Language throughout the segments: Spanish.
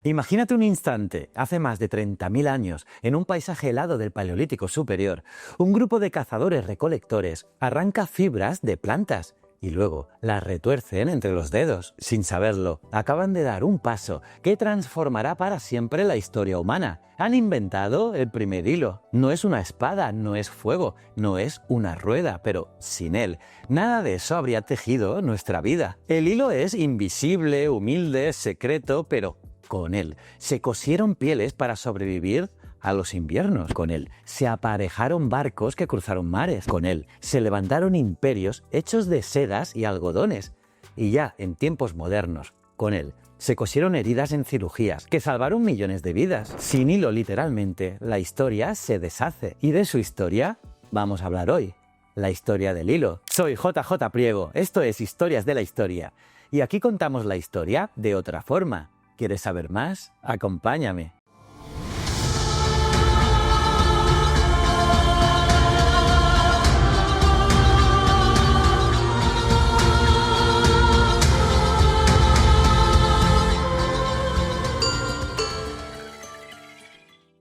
Imagínate un instante, hace más de 30.000 años, en un paisaje helado del Paleolítico Superior, un grupo de cazadores-recolectores arranca fibras de plantas y luego las retuercen entre los dedos. Sin saberlo, acaban de dar un paso que transformará para siempre la historia humana. Han inventado el primer hilo. No es una espada, no es fuego, no es una rueda, pero sin él, nada de eso habría tejido nuestra vida. El hilo es invisible, humilde, secreto, pero con él se cosieron pieles para sobrevivir a los inviernos. Con él se aparejaron barcos que cruzaron mares. Con él se levantaron imperios hechos de sedas y algodones. Y ya en tiempos modernos, con él se cosieron heridas en cirugías que salvaron millones de vidas. Sin hilo, literalmente, la historia se deshace. Y de su historia vamos a hablar hoy. La historia del hilo. Soy JJ Priego, esto es Historias de la Historia. Y aquí contamos la historia de otra forma. ¿Quieres saber más? Acompáñame.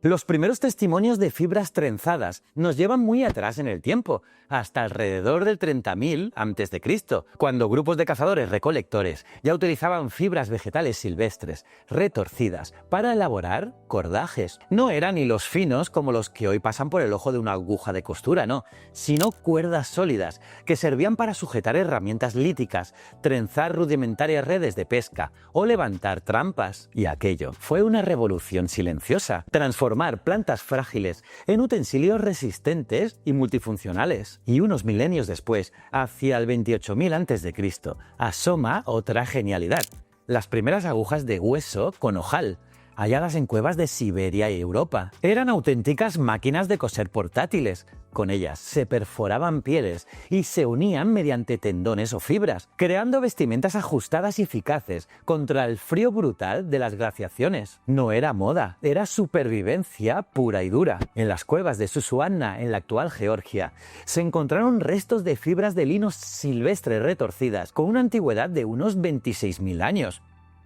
Los primeros testimonios de fibras trenzadas nos llevan muy atrás en el tiempo, hasta alrededor del 30.000 a.C., cuando grupos de cazadores-recolectores ya utilizaban fibras vegetales silvestres, retorcidas, para elaborar cordajes. No eran hilos finos como los que hoy pasan por el ojo de una aguja de costura, no, sino cuerdas sólidas, que servían para sujetar herramientas líticas, trenzar rudimentarias redes de pesca o levantar trampas. Y aquello fue una revolución silenciosa, transformar plantas frágiles en utensilios resistentes y multifuncionales. Y unos milenios después, hacia el 28.000 a.C., asoma otra genialidad: las primeras agujas de hueso con ojal, halladas en cuevas de Siberia y Europa. Eran auténticas máquinas de coser portátiles. Con ellas se perforaban pieles y se unían mediante tendones o fibras, creando vestimentas ajustadas y eficaces contra el frío brutal de las glaciaciones. No era moda, era supervivencia pura y dura. En las cuevas de Susuanna, en la actual Georgia, se encontraron restos de fibras de lino silvestre retorcidas con una antigüedad de unos 26.000 años.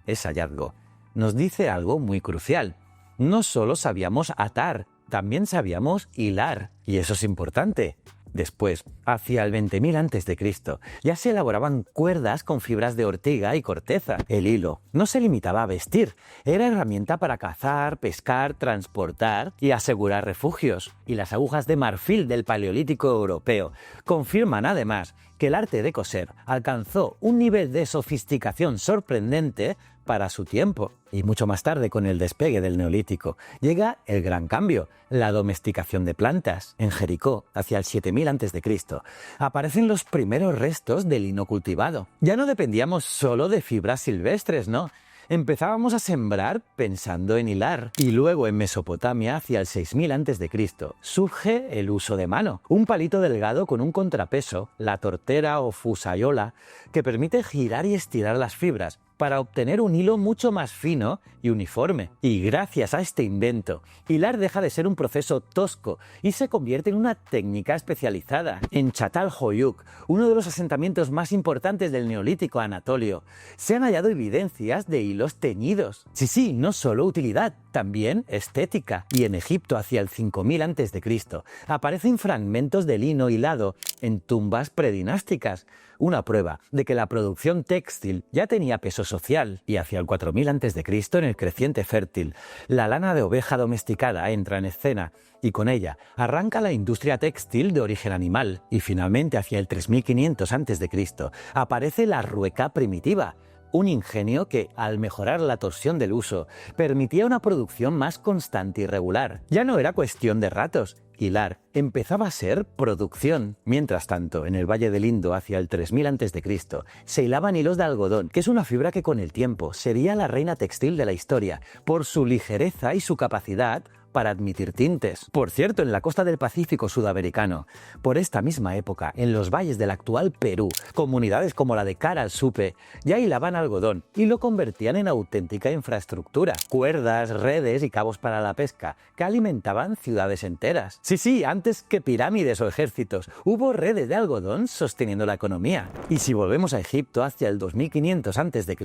Ese hallazgo nos dice algo muy crucial. No solo sabíamos atar, también sabíamos hilar. Y eso es importante. Después, hacia el 20.000 a.C., ya se elaboraban cuerdas con fibras de ortiga y corteza. El hilo no se limitaba a vestir, era herramienta para cazar, pescar, transportar y asegurar refugios. Y las agujas de marfil del Paleolítico europeo confirman además que el arte de coser alcanzó un nivel de sofisticación sorprendente para su tiempo. Y mucho más tarde, con el despegue del Neolítico, llega el gran cambio, la domesticación de plantas. En Jericó, hacia el 7.000 a.C., aparecen los primeros restos de lino cultivado. Ya no dependíamos solo de fibras silvestres, ¿no? Empezábamos a sembrar pensando en hilar. Y luego en Mesopotamia, hacia el 6.000 a.C., surge el uso de mano. Un palito delgado con un contrapeso, la tortera o fusayola, que permite girar y estirar las fibras para obtener un hilo mucho más fino y uniforme. Y gracias a este invento, hilar deja de ser un proceso tosco y se convierte en una técnica especializada. En Çatalhöyük, uno de los asentamientos más importantes del Neolítico anatolio, se han hallado evidencias de hilos teñidos. Sí, no solo utilidad, también estética. Y en Egipto, hacia el 5.000 a.C., aparecen fragmentos de lino hilado en tumbas predinásticas, una prueba de que la producción textil ya tenía peso social. Y hacia el 4.000 a.C., en el Creciente Fértil, la lana de oveja domesticada entra en escena y con ella arranca la industria textil de origen animal. Y finalmente, hacia el 3.500 a.C., aparece la rueca primitiva, un ingenio que, al mejorar la torsión del uso, permitía una producción más constante y regular. Ya no era cuestión de ratos. Hilar empezaba a ser producción. Mientras tanto, en el Valle del Indo, hacia el 3.000 a.C., se hilaban hilos de algodón, que es una fibra que con el tiempo sería la reina textil de la historia, por su ligereza y su capacidad para admitir tintes. Por cierto, en la costa del Pacífico sudamericano, por esta misma época, en los valles del actual Perú, comunidades como la de Cara al Supe ya hilaban algodón y lo convertían en auténtica infraestructura. Cuerdas, redes y cabos para la pesca que alimentaban ciudades enteras. Sí, antes que pirámides o ejércitos, hubo redes de algodón sosteniendo la economía. Y si volvemos a Egipto hacia el 2500 a.C.,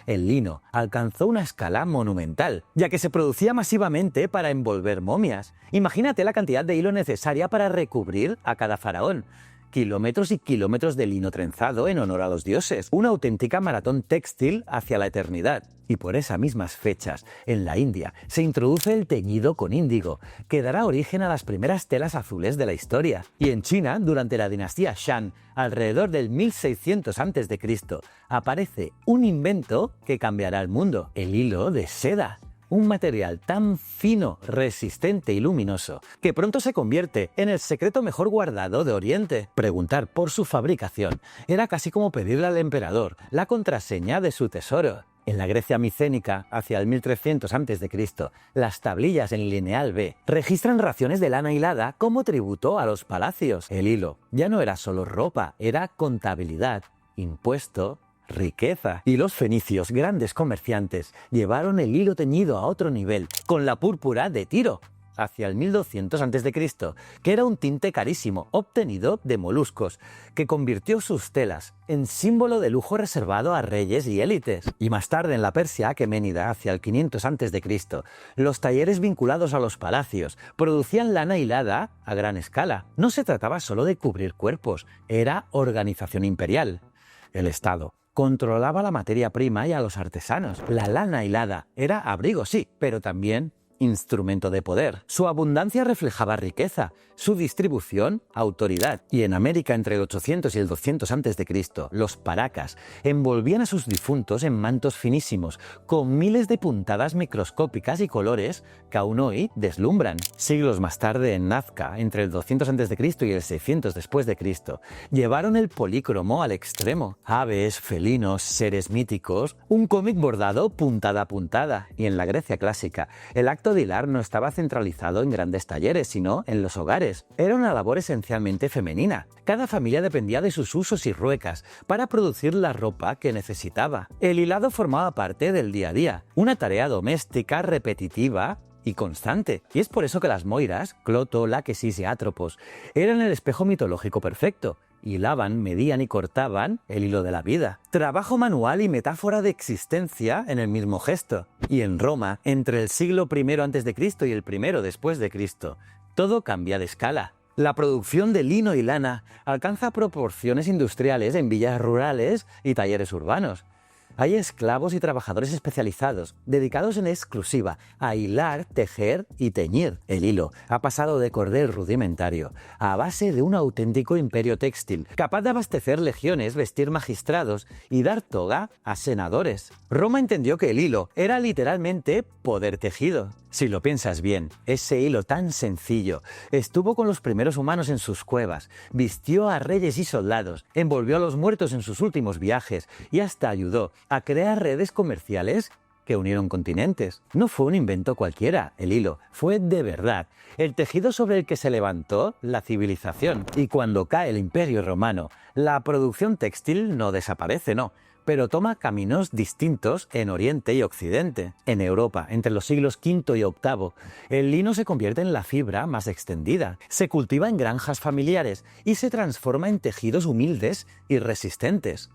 el lino alcanzó una escala monumental, ya que se producía masivamente para envolver momias. Imagínate la cantidad de hilo necesaria para recubrir a cada faraón. Kilómetros y kilómetros de lino trenzado en honor a los dioses. Una auténtica maratón textil hacia la eternidad. Y por esas mismas fechas, en la India, se introduce el teñido con índigo, que dará origen a las primeras telas azules de la historia. Y en China, durante la dinastía Shang, alrededor del 1600 a.C., aparece un invento que cambiará el mundo: el hilo de seda. Un material tan fino, resistente y luminoso, que pronto se convierte en el secreto mejor guardado de Oriente. Preguntar por su fabricación era casi como pedirle al emperador la contraseña de su tesoro. En la Grecia micénica, hacia el 1300 a.C., las tablillas en lineal B registran raciones de lana hilada como tributo a los palacios. El hilo ya no era solo ropa, era contabilidad, impuesto, riqueza. Y los fenicios, grandes comerciantes, llevaron el hilo teñido a otro nivel, con la púrpura de Tiro, hacia el 1200 a.C., que era un tinte carísimo, obtenido de moluscos, que convirtió sus telas en símbolo de lujo reservado a reyes y élites. Y más tarde, en la Persia aqueménida, hacia el 500 a.C., los talleres vinculados a los palacios producían lana hilada a gran escala. No se trataba solo de cubrir cuerpos, era organización imperial. El Estado controlaba la materia prima y a los artesanos. La lana hilada era abrigo, sí, pero también instrumento de poder. Su abundancia reflejaba riqueza, su distribución, autoridad. Y en América, entre el 800 y el 200 a.C., los paracas envolvían a sus difuntos en mantos finísimos, con miles de puntadas microscópicas y colores que aún hoy deslumbran. Siglos más tarde, en Nazca, entre el 200 a.C. y el 600 después de Cristo, llevaron el polícromo al extremo. Aves, felinos, seres míticos, un cómic bordado puntada a puntada. Y en la Grecia clásica, el acto de hilar no estaba centralizado en grandes talleres, sino en los hogares. Era una labor esencialmente femenina. Cada familia dependía de sus usos y ruecas para producir la ropa que necesitaba. El hilado formaba parte del día a día, una tarea doméstica repetitiva y constante. Y es por eso que las moiras, Cloto, Láquesis y Atropos, eran el espejo mitológico perfecto. Hilaban, medían y cortaban el hilo de la vida. Trabajo manual y metáfora de existencia en el mismo gesto. Y en Roma, entre el siglo I a.C. y el I después de Cristo, todo cambia de escala. La producción de lino y lana alcanza proporciones industriales en villas rurales y talleres urbanos. Hay esclavos y trabajadores especializados, dedicados en exclusiva a hilar, tejer y teñir. El hilo ha pasado de cordel rudimentario a base de un auténtico imperio textil, capaz de abastecer legiones, vestir magistrados y dar toga a senadores. Roma entendió que el hilo era literalmente poder tejido. Si lo piensas bien, ese hilo tan sencillo estuvo con los primeros humanos en sus cuevas, vistió a reyes y soldados, envolvió a los muertos en sus últimos viajes y hasta ayudó a crear redes comerciales que unieron continentes. No fue un invento cualquiera, el hilo, fue de verdad el tejido sobre el que se levantó la civilización. Y cuando cae el Imperio Romano, la producción textil no desaparece, no, pero toma caminos distintos en Oriente y Occidente. En Europa, entre los siglos V y VIII, el lino se convierte en la fibra más extendida, se cultiva en granjas familiares y se transforma en tejidos humildes y resistentes.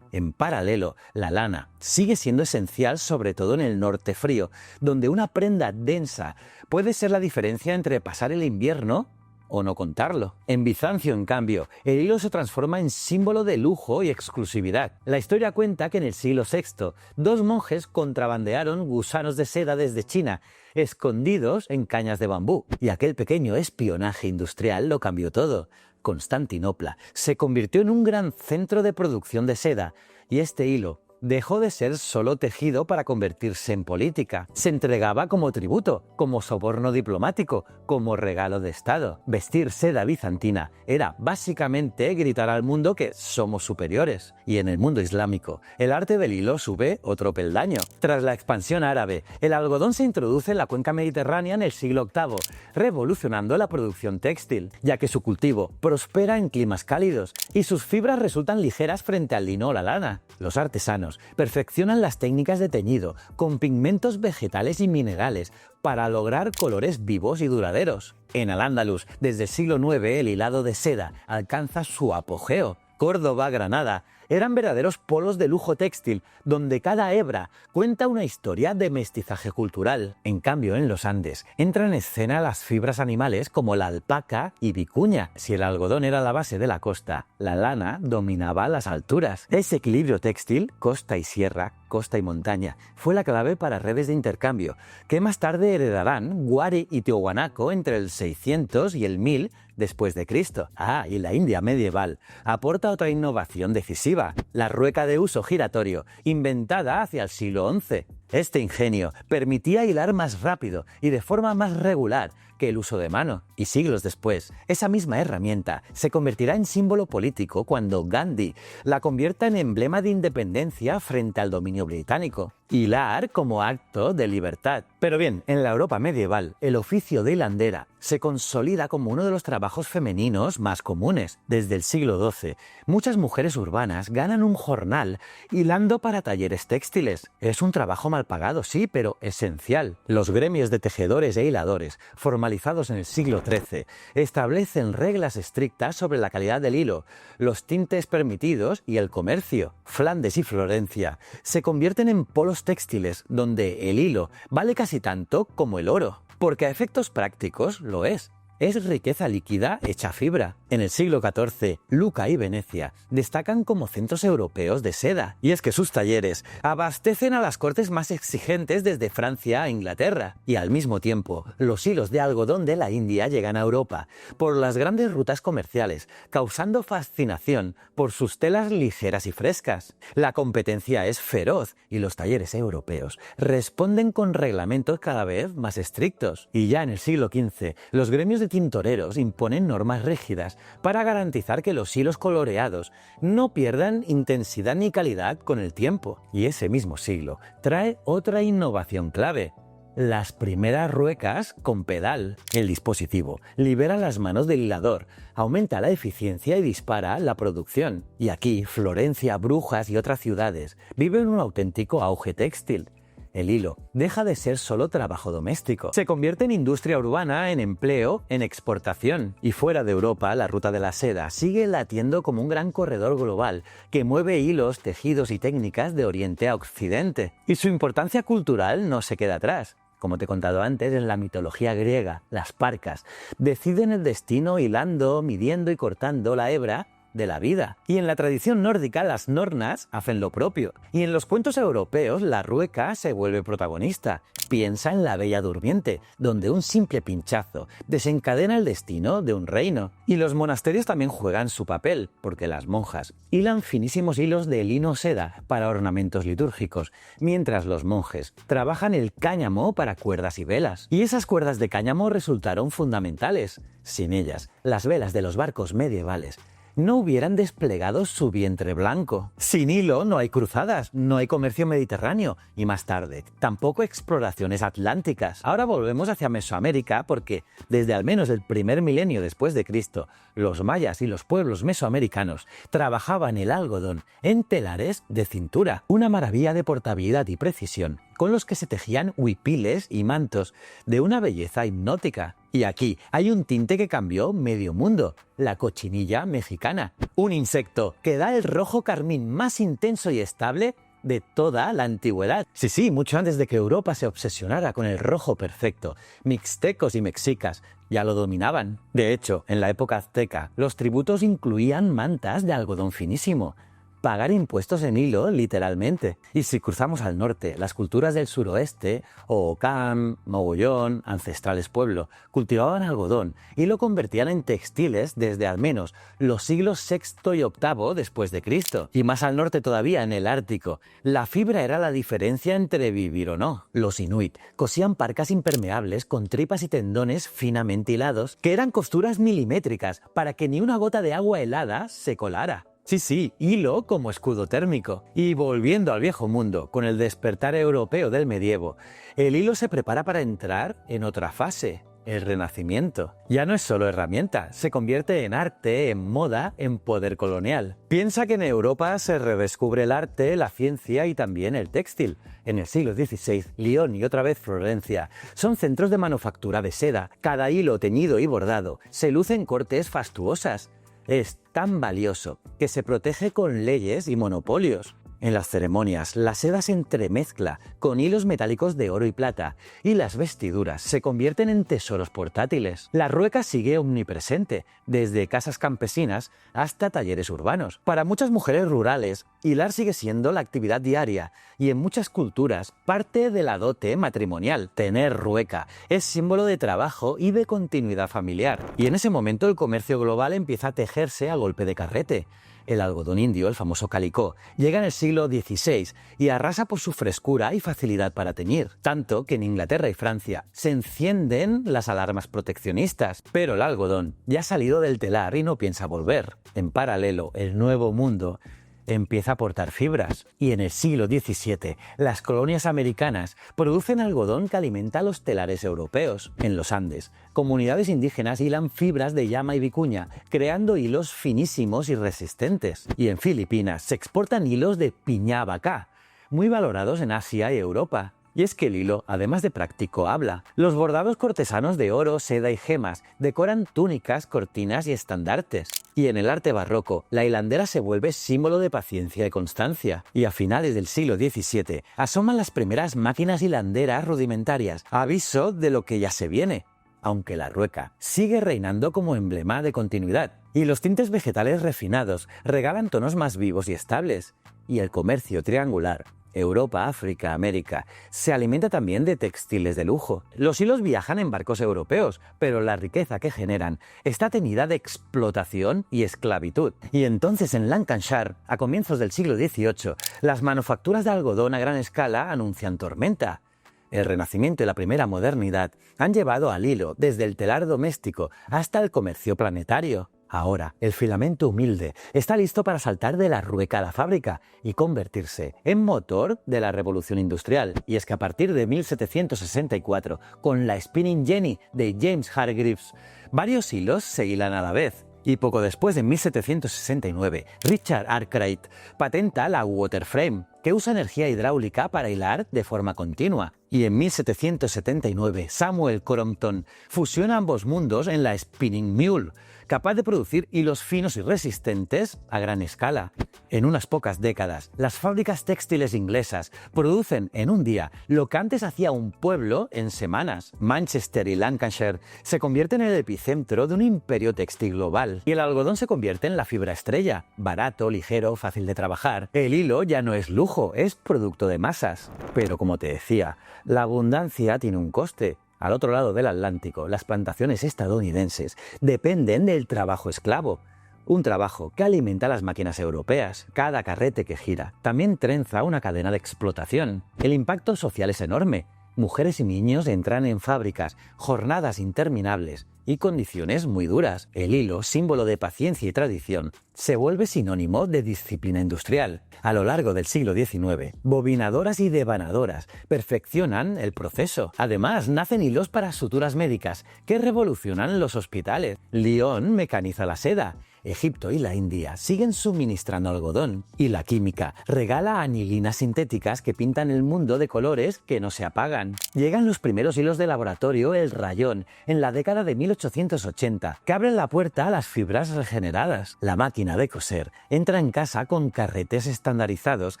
En paralelo, la lana sigue siendo esencial, sobre todo en el norte frío, donde una prenda densa puede ser la diferencia entre pasar el invierno o no contarlo. En Bizancio, en cambio, el hilo se transforma en símbolo de lujo y exclusividad. La historia cuenta que en el siglo VI, dos monjes contrabandearon gusanos de seda desde China, escondidos en cañas de bambú. Y aquel pequeño espionaje industrial lo cambió todo. Constantinopla se convirtió en un gran centro de producción de seda, y este hilo dejó de ser solo tejido para convertirse en política. Se entregaba como tributo, como soborno diplomático, como regalo de Estado. Vestir seda bizantina era básicamente gritar al mundo que somos superiores. Y en el mundo islámico, el arte del hilo sube otro peldaño. Tras la expansión árabe, el algodón se introduce en la cuenca mediterránea en el siglo VIII, revolucionando la producción textil, ya que su cultivo prospera en climas cálidos y sus fibras resultan ligeras frente al lino o la lana. Los artesanos perfeccionan las técnicas de teñido con pigmentos vegetales y minerales para lograr colores vivos y duraderos. En Al-Ándalus, desde el siglo IX, el hilado de seda alcanza su apogeo. Córdoba, Granada, eran verdaderos polos de lujo textil, donde cada hebra cuenta una historia de mestizaje cultural. En cambio, en los Andes entran en escena las fibras animales como la alpaca y vicuña. Si el algodón era la base de la costa, la lana dominaba las alturas. Ese equilibrio textil, costa y sierra, costa y montaña, fue la clave para redes de intercambio, que más tarde heredarán Huari y Tiahuanaco entre el 600 y el 1000 después de Cristo. Y la India medieval aporta otra innovación decisiva, la rueca de uso giratorio, inventada hacia el siglo XI. Este ingenio permitía hilar más rápido y de forma más regular que el uso de mano. Y siglos después, esa misma herramienta se convertirá en símbolo político cuando Gandhi la convierta en emblema de independencia frente al dominio británico. Hilar como acto de libertad. Pero bien, en la Europa medieval, el oficio de hilandera se consolida como uno de los trabajos femeninos más comunes. Desde el siglo XII, muchas mujeres urbanas ganan un jornal hilando para talleres textiles. Es un trabajo mal pagado, sí, pero esencial. Los gremios de tejedores e hiladores, formalizados en el siglo XIII, establecen reglas estrictas sobre la calidad del hilo, los tintes permitidos y el comercio. Flandes y Florencia se convierten en polos textiles donde el hilo vale casi tanto como el oro, porque a efectos prácticos lo es. Es riqueza líquida hecha fibra. En el siglo XIV, Lucca y Venecia destacan como centros europeos de seda, y es que sus talleres abastecen a las cortes más exigentes desde Francia a Inglaterra, y al mismo tiempo, los hilos de algodón de la India llegan a Europa por las grandes rutas comerciales, causando fascinación por sus telas ligeras y frescas. La competencia es feroz y los talleres europeos responden con reglamentos cada vez más estrictos. Y ya en el siglo XV, los gremios de tintoreros imponen normas rígidas para garantizar que los hilos coloreados no pierdan intensidad ni calidad con el tiempo. Y ese mismo siglo trae otra innovación clave: las primeras ruecas con pedal. El dispositivo libera las manos del hilador, aumenta la eficiencia y dispara la producción. Y aquí, Florencia, Brujas y otras ciudades viven un auténtico auge textil. El hilo deja de ser solo trabajo doméstico. Se convierte en industria urbana, en empleo, en exportación. Y fuera de Europa, la ruta de la seda sigue latiendo como un gran corredor global que mueve hilos, tejidos y técnicas de Oriente a Occidente. Y su importancia cultural no se queda atrás. Como te he contado antes, en la mitología griega, las parcas deciden el destino hilando, midiendo y cortando la hebra de la vida. Y en la tradición nórdica, las nornas hacen lo propio. Y en los cuentos europeos, la rueca se vuelve protagonista. Piensa en La Bella Durmiente, donde un simple pinchazo desencadena el destino de un reino. Y los monasterios también juegan su papel, porque las monjas hilan finísimos hilos de lino seda para ornamentos litúrgicos, mientras los monjes trabajan el cáñamo para cuerdas y velas. Y esas cuerdas de cáñamo resultaron fundamentales. Sin ellas, las velas de los barcos medievales no hubieran desplegado su vientre blanco. Sin hilo no hay cruzadas, no hay comercio mediterráneo y más tarde tampoco exploraciones atlánticas. Ahora volvemos hacia Mesoamérica porque desde al menos el primer milenio después de Cristo, los mayas y los pueblos mesoamericanos trabajaban el algodón en telares de cintura, una maravilla de portabilidad y precisión con los que se tejían huipiles y mantos de una belleza hipnótica. Y aquí hay un tinte que cambió medio mundo: la cochinilla mexicana, un insecto que da el rojo carmín más intenso y estable de toda la antigüedad. Sí, mucho antes de que Europa se obsesionara con el rojo perfecto, mixtecos y mexicas ya lo dominaban. De hecho, en la época azteca, los tributos incluían mantas de algodón finísimo. pagar impuestos en hilo, literalmente. Y si cruzamos al norte, las culturas del suroeste, Hohokam, Mogollón, ancestrales pueblo, cultivaban algodón y lo convertían en textiles desde al menos los siglos VI y VIII después de Cristo. Y más al norte todavía, en el Ártico, la fibra era la diferencia entre vivir o no. Los inuit cosían parcas impermeables con tripas y tendones finamente hilados, que eran costuras milimétricas para que ni una gota de agua helada se colara. Sí, hilo como escudo térmico. Y volviendo al viejo mundo, con el despertar europeo del medievo, el hilo se prepara para entrar en otra fase, el Renacimiento. Ya no es solo herramienta, se convierte en arte, en moda, en poder colonial. Piensa que en Europa se redescubre el arte, la ciencia y también el textil. En el siglo XVI, Lyon y otra vez Florencia son centros de manufactura de seda. Cada hilo teñido y bordado se luce en cortes fastuosas. Es tan valioso que se protege con leyes y monopolios. En las ceremonias, la seda se entremezcla con hilos metálicos de oro y plata y las vestiduras se convierten en tesoros portátiles. La rueca sigue omnipresente, desde casas campesinas hasta talleres urbanos. Para muchas mujeres rurales, hilar sigue siendo la actividad diaria y en muchas culturas parte de la dote matrimonial. Tener rueca es símbolo de trabajo y de continuidad familiar. Y en ese momento el comercio global empieza a tejerse a golpe de carrete. El algodón indio, el famoso calicó, llega en el siglo XVI y arrasa por su frescura y facilidad para teñir, tanto que en Inglaterra y Francia se encienden las alarmas proteccionistas, pero el algodón ya ha salido del telar y no piensa volver. En paralelo, el Nuevo Mundo empieza a aportar fibras y en el siglo XVII las colonias americanas producen algodón que alimenta a los telares europeos. En los Andes, comunidades indígenas hilan fibras de llama y vicuña, creando hilos finísimos y resistentes. Y en Filipinas se exportan hilos de piña abacá, muy valorados en Asia y Europa. Y es que el hilo, además de práctico, habla. Los bordados cortesanos de oro, seda y gemas decoran túnicas, cortinas y estandartes. Y en el arte barroco, la hilandera se vuelve símbolo de paciencia y constancia. Y a finales del siglo XVII asoman las primeras máquinas hilanderas rudimentarias, aviso de lo que ya se viene. Aunque la rueca sigue reinando como emblema de continuidad. Y los tintes vegetales refinados regalan tonos más vivos y estables. Y el comercio triangular, Europa, África, América, se alimenta también de textiles de lujo. Los hilos viajan en barcos europeos, pero la riqueza que generan está teñida de explotación y esclavitud. Y entonces en Lancashire, a comienzos del siglo XVIII, las manufacturas de algodón a gran escala anuncian tormenta. El Renacimiento y la primera modernidad han llevado al hilo desde el telar doméstico hasta el comercio planetario. Ahora, el filamento humilde está listo para saltar de la rueca a la fábrica y convertirse en motor de la revolución industrial. Y es que a partir de 1764, con la Spinning Jenny de James Hargreaves, varios hilos se hilan a la vez. Y poco después, en 1769, Richard Arkwright patenta la Waterframe, que usa energía hidráulica para hilar de forma continua. Y en 1779, Samuel Crompton fusiona ambos mundos en la Spinning Mule, capaz de producir hilos finos y resistentes a gran escala. En unas pocas décadas, las fábricas textiles inglesas producen en un día lo que antes hacía un pueblo en semanas. Manchester y Lancashire se convierten en el epicentro de un imperio textil global. Y el algodón se convierte en la fibra estrella, barato, ligero, fácil de trabajar. El hilo ya no es lujo, es producto de masas. Pero como te decía, la abundancia tiene un coste. Al otro lado del Atlántico, las plantaciones estadounidenses dependen del trabajo esclavo. Un trabajo que alimenta las máquinas europeas. Cada carrete que gira también trenza una cadena de explotación. El impacto social es enorme. Mujeres y niños entran en fábricas, jornadas interminables y condiciones muy duras. El hilo, símbolo de paciencia y tradición, se vuelve sinónimo de disciplina industrial. A lo largo del siglo XIX, bobinadoras y debanadoras perfeccionan el proceso. Además, nacen hilos para suturas médicas que revolucionan los hospitales. Lyon mecaniza la seda. Egipto y la India siguen suministrando algodón. Y la química regala anilinas sintéticas que pintan el mundo de colores que no se apagan. Llegan los primeros hilos de laboratorio, el rayón, en la década de 1880, que abren la puerta a las fibras regeneradas. La máquina de coser entra en casa con carretes estandarizados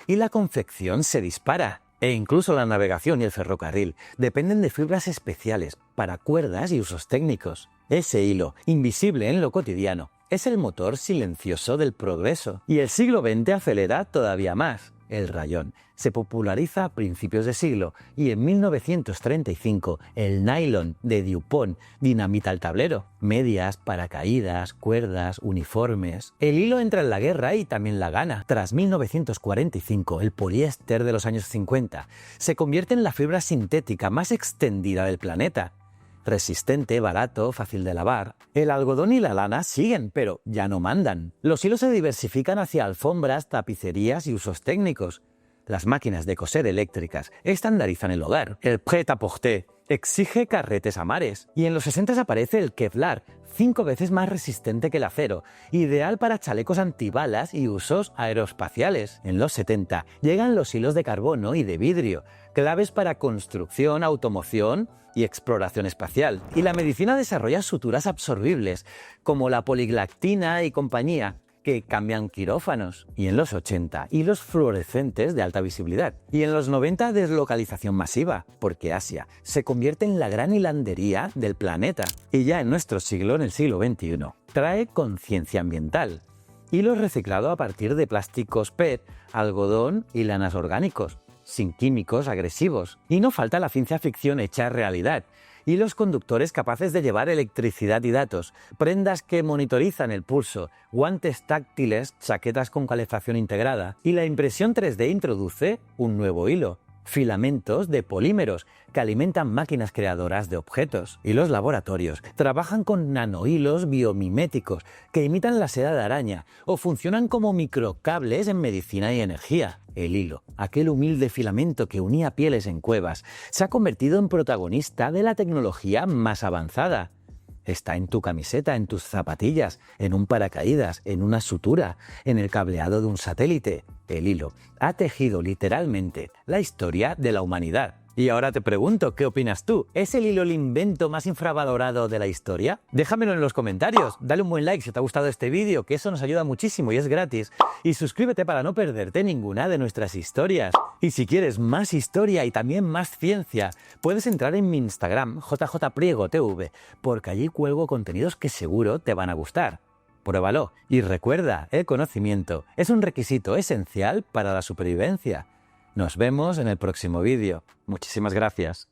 y la confección se dispara. E incluso la navegación y el ferrocarril dependen de fibras especiales para cuerdas y usos técnicos. Ese hilo, invisible en lo cotidiano, es el motor silencioso del progreso. Y el siglo XX acelera todavía más. El rayón se populariza a principios de siglo y en 1935 el nylon de DuPont dinamita el tablero. Medias, paracaídas, cuerdas, uniformes. El hilo entra en la guerra y también la gana. Tras 1945, el poliéster de los años 50 se convierte en la fibra sintética más extendida del planeta. Resistente, barato, fácil de lavar. El algodón y la lana siguen, pero ya no mandan. Los hilos se diversifican hacia alfombras, tapicerías y usos técnicos. Las máquinas de coser eléctricas estandarizan el hogar. El prêt-à-porter exige carretes a mares. Y en los 60 aparece el Kevlar, 5 veces más resistente que el acero, ideal para chalecos antibalas y usos aeroespaciales. En los 70 llegan los hilos de carbono y de vidrio, claves para construcción, automoción y exploración espacial. Y la medicina desarrolla suturas absorbibles, como la poliglactina y compañía, que cambian quirófanos. Y en los 80, hilos fluorescentes de alta visibilidad. Y en los 90, deslocalización masiva, porque Asia se convierte en la gran hilandería del planeta. Y ya en nuestro siglo, en el siglo XXI, trae conciencia ambiental. Hilo reciclado a partir de plásticos PET, algodón y lanas orgánicos, sin químicos agresivos. Y no falta la ciencia ficción hecha realidad. Y los conductores capaces de llevar electricidad y datos, prendas que monitorizan el pulso, guantes táctiles, chaquetas con calefacción integrada. Y la impresión 3D introduce un nuevo hilo. Filamentos de polímeros que alimentan máquinas creadoras de objetos. Y los laboratorios trabajan con nanohilos biomiméticos que imitan la seda de araña o funcionan como microcables en medicina y energía. El hilo, aquel humilde filamento que unía pieles en cuevas, se ha convertido en protagonista de la tecnología más avanzada. Está en tu camiseta, en tus zapatillas, en un paracaídas, en una sutura, en el cableado de un satélite. El hilo ha tejido literalmente la historia de la humanidad. Y ahora te pregunto, ¿qué opinas tú? ¿Es el hilo el invento más infravalorado de la historia? Déjamelo en los comentarios, dale un buen like si te ha gustado este vídeo, que eso nos ayuda muchísimo y es gratis. Y suscríbete para no perderte ninguna de nuestras historias. Y si quieres más historia y también más ciencia, puedes entrar en mi Instagram, jjpriegotv, porque allí cuelgo contenidos que seguro te van a gustar. Pruébalo. Y recuerda, el conocimiento es un requisito esencial para la supervivencia. Nos vemos en el próximo vídeo. Muchísimas gracias.